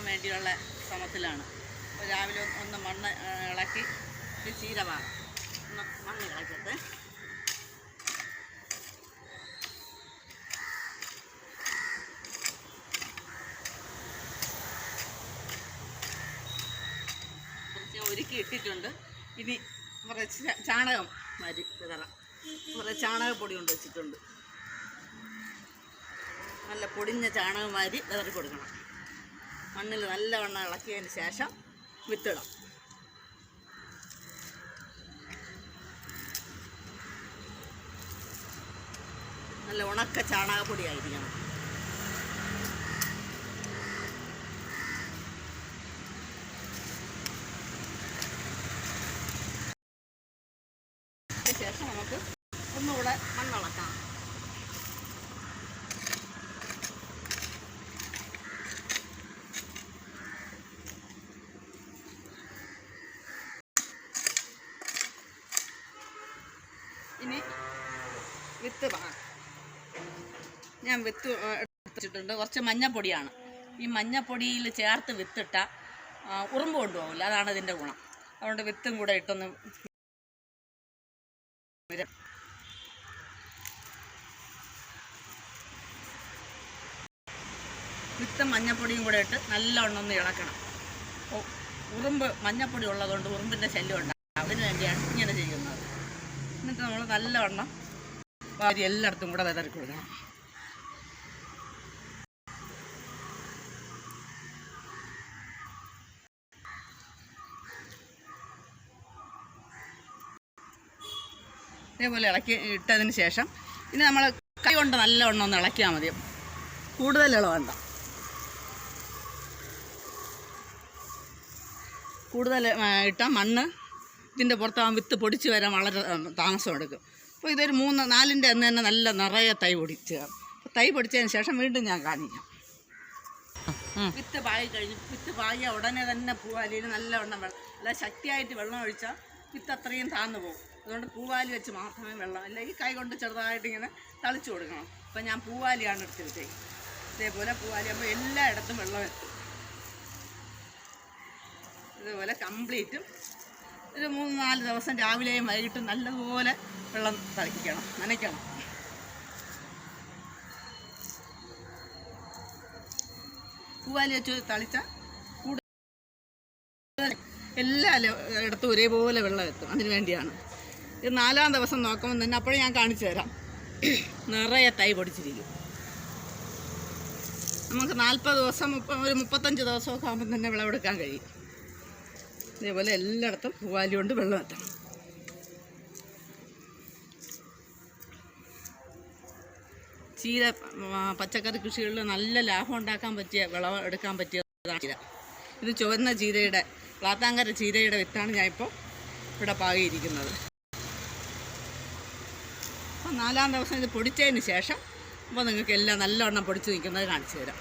പാകാൻ വേണ്ടിയുള്ള ശ്രമത്തിലാണ്. അപ്പോൾ രാവിലെ ഒന്ന് മണ്ണ് ഇളക്കി ചീര പാകാം. ഒന്ന് മണ്ണ് ഇളക്കട്ടെ. ഒരുക്കി ഇട്ടിട്ടുണ്ട്. ഇനി കുറച്ച് ചാണകം മാറ്റി വിതറാം. കുറേ ചാണകപ്പൊടി കൊണ്ട് വെച്ചിട്ടുണ്ട്. നല്ല പൊടിഞ്ഞ ചാണകം മാരി വിതറി കൊടുക്കണം. മണ്ണിൽ നല്ലവണ്ണം ഇളക്കിയതിന് ശേഷം വിത്തിടാം. നല്ല ഉണക്ക ചാണകപ്പൊടി ആയിരിക്കണം. ശേഷം നമുക്ക് ഒന്നുകൂടെ മണ്ണിളക്കാം. ഇനി വിത്ത് പാകാം. ഞാൻ വിത്ത് എടുത്തിട്ടുണ്ട്. കുറച്ച് മഞ്ഞപ്പൊടിയാണ്. ഈ മഞ്ഞപ്പൊടിയിൽ ചേർത്ത് വിത്തിട്ട ഉറുമ്പ് കൊണ്ടുപോകില്ല. അതാണ് ഇതിൻ്റെ ഗുണം. അതുകൊണ്ട് വിത്തും കൂടെ ഇട്ടൊന്ന് വിത്തും മഞ്ഞപ്പൊടിയും കൂടെ ഇട്ട് നല്ലവണ്ണം ഒന്ന് ഇളക്കണം. ഉറുമ്പ് മഞ്ഞപ്പൊടി ഉള്ളതുകൊണ്ട് ഉറുമ്പിൻ്റെ ശല്യം ഉണ്ടാകും. അതിന് വേണ്ടിയാണ് ഇങ്ങനെ ചെയ്യുന്നത്. എന്നിട്ട് നമ്മൾ നല്ലവണ്ണം വാരി എല്ലായിടത്തും കൂടെ വിതറി കൊടുക്കണം. ഇതേപോലെ ഇളക്കി ഇട്ടതിന് ശേഷം ഇനി നമ്മൾ കൈ കൊണ്ട് നല്ലവണ്ണം ഒന്ന് ഇളക്കിയാൽ മതി. കൂടുതൽ ഇളവേണ്ട. കൂടുതൽ ഇട്ടാൽ മണ്ണ് ഇതിൻ്റെ പുറത്ത് വിത്ത് പൊടിച്ച് വരാൻ വളരെ താമസം എടുക്കും. അപ്പോൾ ഇതൊരു 3-4ൻ്റെ അന്ന് തന്നെ നല്ല നിറയെ തൈ പൊടിച്ച്. തൈ പൊടിച്ചതിന് ശേഷം വീണ്ടും ഞാൻ കാണിക്കാം. വിത്ത് പാകി കഴിഞ്ഞു. വിത്ത് പാകിയ ഉടനെ തന്നെ പൂവാലിയിൽ നല്ലവണ്ണം നല്ല ശക്തിയായിട്ട് വെള്ളം ഒഴിച്ചാൽ വിത്ത് അത്രയും താന്നു പോകും. അതുകൊണ്ട് പൂവാലി വെച്ച് മാത്രമേ വെള്ളം, അല്ലെങ്കിൽ കൈ കൊണ്ട് ചെറുതായിട്ട് ഇങ്ങനെ തളിച്ചു കൊടുക്കണം. അപ്പം ഞാൻ പൂവാലിയാണ് എടുത്തിരുത്തേക്ക്. ഇതേപോലെ പൂവാലി ആകുമ്പോൾ എല്ലായിടത്തും വെള്ളം എത്തും. ഇതുപോലെ കംപ്ലീറ്റും ഒരു 3-4 ദിവസം രാവിലെയും വൈകിട്ടും നല്ലതുപോലെ വെള്ളം തളിക്കണം, നനയ്ക്കണം. പൂവാലി വെച്ച് തളിച്ചാൽ കൂടുതൽ എല്ലാ ഇടത്തും ഒരേപോലെ വെള്ളം എത്തും. അതിന് വേണ്ടിയാണ്. ഇത് 4ാം ദിവസം നോക്കുമ്പോൾ തന്നെ അപ്പോഴേ ഞാൻ കാണിച്ചു തരാം. നിറയെ തൈ പൊടിച്ചിരിക്കും. നമുക്ക് 40 ദിവസം ഒരു 35 ദിവസമൊക്കെ ആകുമ്പം തന്നെ വിളവെടുക്കാൻ കഴിയും. ഇതേപോലെ എല്ലായിടത്തും പൂവാലി കൊണ്ട് വെള്ളം എത്തണം. ചീര പച്ചക്കറി കൃഷികളിൽ നല്ല ലാഭം ഉണ്ടാക്കാൻ പറ്റിയ വിളവെടുക്കാൻ പറ്റിയതാണ് ചീര. ഇത് ചുവന്ന ചീരയുടെ പ്ലാത്താങ്കര ചീരയുടെ വിത്താണ് ഞാനിപ്പോൾ ഇവിടെ പാകിയിരിക്കുന്നത്. അപ്പോൾ 4ാം ദിവസം ഇത് പൊടിച്ചതിന് ശേഷം അപ്പോൾ നിങ്ങൾക്ക് എല്ലാം നല്ലവണ്ണം പൊടിച്ച് നിൽക്കുന്നത് കാണിച്ചു തരാം.